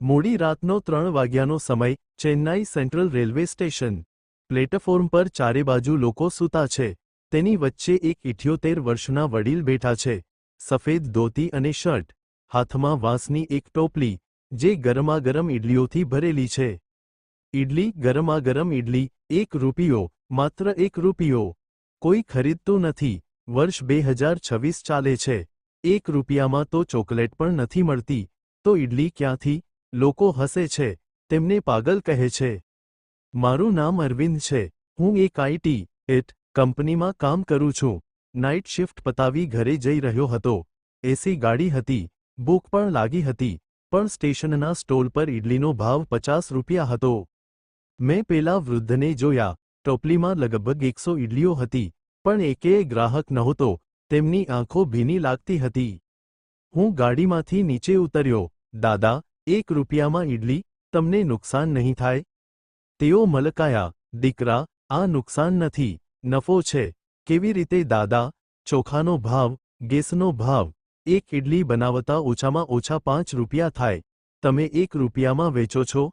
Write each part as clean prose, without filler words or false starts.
મોડી રાતનો 3 વાગ્યાનો સમય, Chennai central railway station. Platform પર ચારે બાજુ લોકો સૂતા છે. તેની વચ્ચે એક 78 વર્ષના વડીલ બેઠા છે. સફેદ ધોતી અને શર્ટ. હાથમાં વાંસની એક ટોપલી, જે ગરમાગરમ ઇડલીઓથી ભરેલી છે. ઇડલી, ગરમાગરમ ઇડલી, 1 રૂપિયો, માત્ર 1 રૂપિયો. કોઈ ખરીદતું નથી. વર્ષ 2026 ચાલે છે. 1 રૂપિયામાં તો ચોકલેટ પણ નથી મળતી, તો ઇડલી ક્યાંથી? લોકો હસે છે, તેમને પાગલ કહે છે. મારું નામ અરવિંદ છે. હું એક IT કંપનીમાં કામ કરું છું. નાઇટ શિફ્ટ પતાવી ઘરે જઈ રહ્યો હતો. એસી ગાડી હતી, ભૂખ પણ લાગી હતી, પણ સ્ટેશનના સ્ટોલ પર ઇડલીનો ભાવ 50 રૂપિયા હતો. મેં પેલા વૃદ્ધને જોયા. ટોપલીમાં લગભગ 100 ઇડલીઓ હતી, પણ એકેય ગ્રાહક નહોતો. તેમની આંખો ભીની લાગતી હતી. હું ગાડીમાંથી નીચે ઉતર્યો. દાદા, 1 રૂપિયામાં ઇડલી, તમને નુકસાન નહીં થાય? તેઓ મલકાયા. દીકરા, આ નુકસાન નથી, નફો છે. કેવી રીતે દાદા? ચોખાનો ભાવ, ગેસનો ભાવ. 1 ઇડલી બનાવતા ઓછામાં ઓછા 5 રૂપિયા થાય. તમે 1 રૂપિયામાં વેચો છો?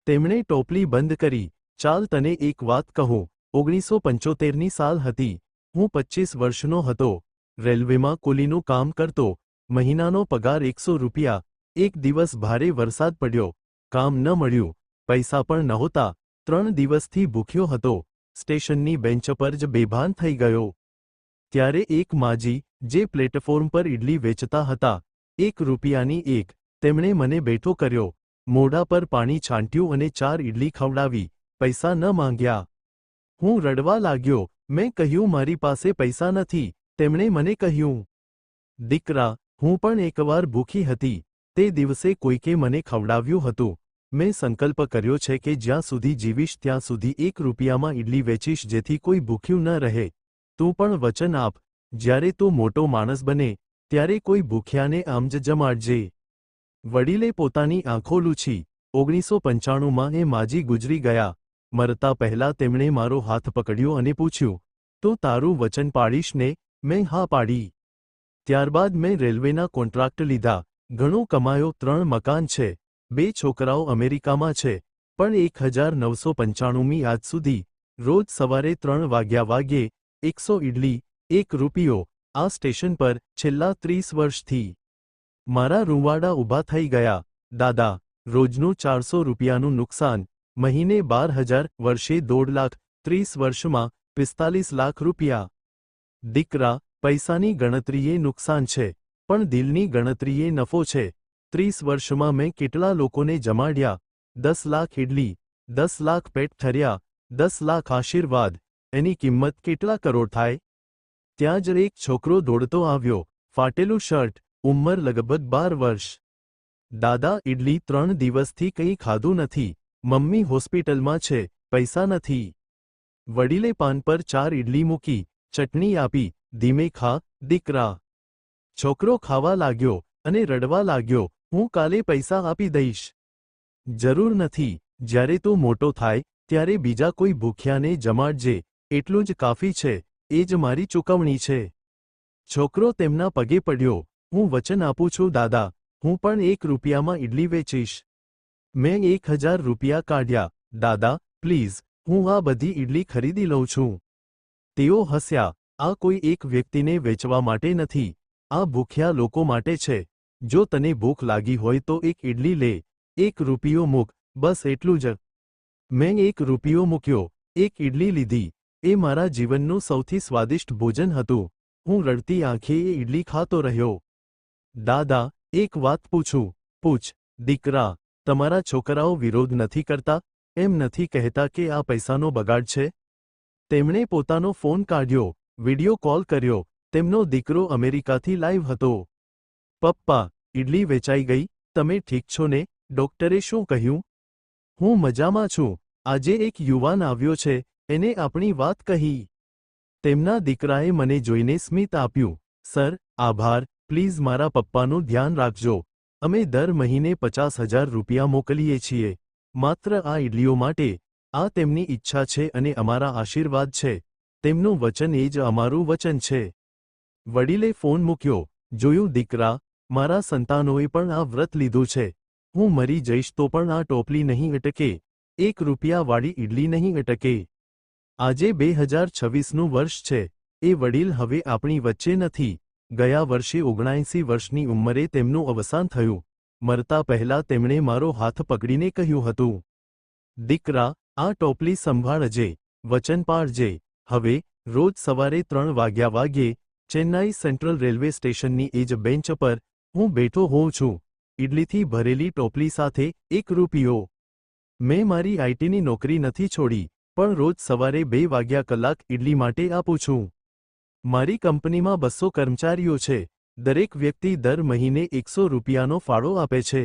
તેમણે ટોપલી બંધ કરી. ચાલ તને એક વાત કહું. 1975ની સાલ હતી. હું 25 વર્ષનો હતો. રેલવેમાં કુલીનું કામ કરતો. મહિનાનો પગાર 100 રૂપિયા. એક દિવસ ભારે વરસાદ પડ્યો. કામ ન મળ્યું. પૈસા પણ નહોતા. 3 દિવસથી ભૂખ્યો હતો. સ્ટેશનની બેન્ચ પર જ બેભાન થઈ ગયો. ત્યારે એક માજી, જે પ્લેટફોર્મ પર ઇડલી વેચતા હતા, 1 રૂપિયાની એક, તેમણે મને બેઠો કર્યો. મોઢા પર પાણી છાંટ્યું અને 4 ઇડલી ખવડાવી. પૈસા ન માંગ્યા. હું રડવા લાગ્યો. મેં કહ્યું મારી પાસે પૈસા નથી. તેમણે મને કહ્યું, દીકરા, હું પણ એકવાર ભૂખી હતી. તે દિવસે કોઈકે મને ખવડાવ્યું હતું. મેં સંકલ્પ કર્યો છે કે જ્યાં સુધી જીવીશ ત્યાં સુધી 1 રૂપિયામાં ઇડલી વેચીશ, જેથી કોઈ ભૂખ્યું ન રહે. તું પણ વચન આપ, જ્યારે તું મોટો માણસ બને, ત્યારે કોઈ ભૂખ્યાને આમ જ જમાડજે. વડીલે પોતાની આંખો લૂછી. 1995માં એ માજી ગુજરી ગયા. મરતા પહેલા તેમણે મારો હાથ પકડ્યો અને પૂછ્યું, તું તારું વચન પાડીશ ને? મેં હા પાડી. ત્યારબાદ મેં રેલવેના કોન્ટ્રાક્ટ લીધા. ઘણું કમાયો. 3 મકાન છે. 2 છોકરાઓ અમેરિકામાં છે. પણ 1995મી આજ સુધી, રોજ સવારે 3 વાગ્યે 100 ઇડલી, 1 રૂપિયો, આ સ્ટેશન પર, છેલ્લા 30 વર્ષથી. મારા રૂંવાડા ઊભા થઈ ગયા. દાદા, રોજનું 400 રૂપિયાનું નુકસાન, મહિને 12,000, વર્ષે 1.5 લાખ, 30 વર્ષમાં 45 લાખ રૂપિયા. દીકરા, પૈસાની ગણતરીએ નુકસાન છે, પણ દિલની ગણતરીએ નફો છે. 30 વર્ષમાં મેં કેટલા લોકોને જમાડ્યા? 10 લાખ ઇડલી, 10 લાખ પેટ ઠર્યા, 10 લાખ આશીર્વાદ. એની કિંમત કેટલા કરોડ થાય? ત્યાં જ એક છોકરો દોડતો આવ્યો. ફાટેલું શર્ટ, ઉંમર લગભગ 12 વર્ષ. દાદા, ઇડલી 3 દિવસથી કંઈ ખાધું નથી. મમ્મી હોસ્પિટલમાં છે, પૈસા નથી. વડીલે પાન પર 4 ઇડલી મૂકી, ચટણી આપી. ધીમે ખા, દીકરા. છોકરો ખાવા લાગ્યો અને રડવા લાગ્યો. હું કાલે પૈસા આપી દઈશ. જરૂર નથી. જ્યારે તું મોટો થાય, ત્યારે બીજા કોઈ ભૂખ્યાને જમાડજે. એટલું જ કાફી છે. એ જ મારી ચૂકવણી છે. છોકરો તેમના પગે પડ્યો. હું વચન આપું છું દાદા, હું પણ 1 રૂપિયામાં ઇડલી વેચીશ. મેં 1000 રૂપિયા કાઢ્યા. દાદા, પ્લીઝ, હું આ બધી ઇડલી ખરીદી લઉં છું. તેઓ હસ્યા. આ કોઈ એક વ્યક્તિને વેચવા માટે નથી. આ ભૂખ્યા લોકો માટે છે. જો તને ભૂખ લાગી હોય તો 1 ઇડલી લે. 1 રૂપિયો મૂક, બસ એટલું જ. મેં 1 રૂપિયો મૂક્યો. 1 ઇડલી લીધી. એ મારા જીવનનું સૌથી સ્વાદિષ્ટ ભોજન હતું. હું રડતી આંખે એ ઇડલી ખાતો રહ્યો. દાદા, એક વાત પૂછું? પૂછ, દીકરા. તમારા છોકરાઓ વિરોધ નથી કરતા? એમ નથી કહેતા કે આ પૈસાનો બગાડ છે? તેમણે પોતાનો ફોન કાઢ્યો, વિડિયો કોલ કર્યો. તેમનો દીકરો અમેરિકાથી લાઈવ હતો. પપ્પા, ઇડલી વેચાઈ ગઈ. તમે ઠીક છો ને? ડોક્ટરે શું કહ્યું? હું મજામાં છું. આજે એક યુવાન આવ્યો છે, એને આપણી વાત કહી. તેમના દીકરાએ મને જોઈને સ્મિત આપ્યું. સર, આભાર. પ્લીઝ મારા પપ્પાનું ધ્યાન રાખજો. અમે દર મહિને 50,000 રૂપિયા મોકલીએ છીએ. માત્ર આ ઇડલીઓ માટે. આ તેમની ઈચ્છા છે અને અમારા આશીર્વાદ છે. તેમનું વચન એ જ અમારું વચન છે. વડીલે ફોન મૂક્યો. જોયું દીકરા, મારા સંતાનોએ પણ આ વ્રત લીધું છે. હું મરી જઈશ તો પણ આ ટોપલી નહીં અટકે, 1 રૂપિયાવાળી ઇડલી નહીં અટકે. આજે 2026નું વર્ષ છે. એ વડીલ હવે આપણી વચ્ચે નથી. ગયા વર્ષે 79 વર્ષની ઉંમરે તેમનું અવસાન થયું. મરતા પહેલા તેમણે મારો હાથ પકડીને કહ્યું હતું, દીકરા, આ ટોપલી સંભાળજે, વચન પાળજે. હવે રોજ સવારે 3 વાગ્યે ચેન્નાઈ સેન્ટ્રલ રેલવે સ્ટેશનની એ જ બેન્ચ પર હું બેઠો હોઉં છું, ઇડલીથી ભરેલી ટોપલી સાથે 1 રૂપિયો. મેં મારી આઈટીની નોકરી નથી છોડી, પણ રોજ સવારે 2 વાગ્યા કલાક ઇડલી માટે આપું છું. મારી કંપનીમાં 200 કર્મચારીઓ છે. દરેક વ્યક્તિ દર મહિને 100 રૂપિયાનો ફાળો આપે છે.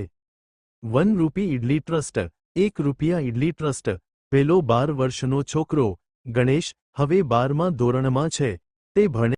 1 રૂપી ઇડલી ટ્રસ્ટ, 1 રૂપિયા ઇડલી ટ્રસ્ટ. પેલો 12 વર્ષનો છોકરો, ગણેશ, હવે 12મા ધોરણમાં છે. તે ભણે